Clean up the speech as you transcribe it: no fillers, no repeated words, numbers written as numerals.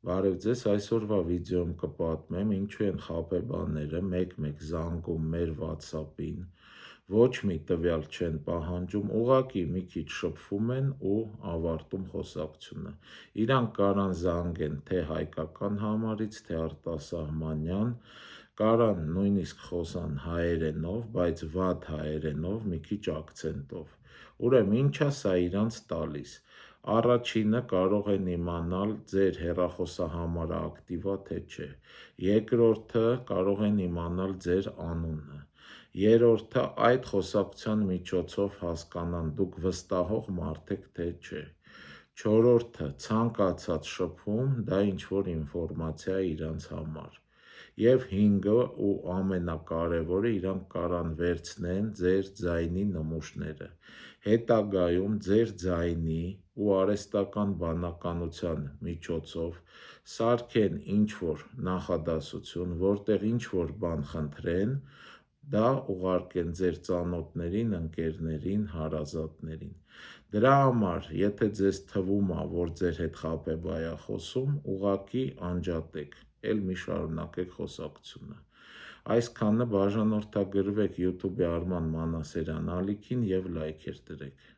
Բարև ձեզ, այսօրվա վիդեոում կպատմեմ ինչու են խաբեբաները մեկ-մեկ զանգում մեր WhatsApp-ին, ոչ մի տվյալ չեն պահանջում, ուղղակի մի քիչ շփվում են ու ավարտում խոսակցությունը։ Իրանք կարան զանգեն թե հայկական համարից, թե արտասահմանյան, կարան նույնիսկ խոսան հայերենով, բայց վատ հայերենով, մի քիչ ակցենտով։ Ուրեմն ինչա սա իրանց տալիս։ Առաջինը կարող են իմանալ ձեր հեռախոսահամարը ակտիվ է թե չէ, երկրորդը կարող են իմանալ ձեր անունը, երրորդը այդ խոսակցության միջոցով հասկանան դուք վստահող մարդ եք թե չէ, չորրորդը ցանկացած շփում դա ինչ-որ ինֆորմացիա է իրանց համար, և հինգը ու ամենակարևորը իրանք կարան վերցնեն ձեր ձայնի նմուշները, հետագայում ձեր ձայնի ու արհեստական բանականության միջոցով սարքեն ինչ-որ նախադասություն, որտեղ ինչ-որ բան խնդրեն, դա ուղարկեն ձեր ծանոթներին, ընկերներին, հարազատներին։ Դրա համար, եթե ձեզ թվում է, որ ձեր հետ խաբեբա է խոսում, ուղղակի անջատեք, էլ մի շարունակեք խոսակցությունը։ Այսքանը բաժանորդագրվեք YouTube-ի Արման Մանասարյան ալիքին և լայքեր դրեք։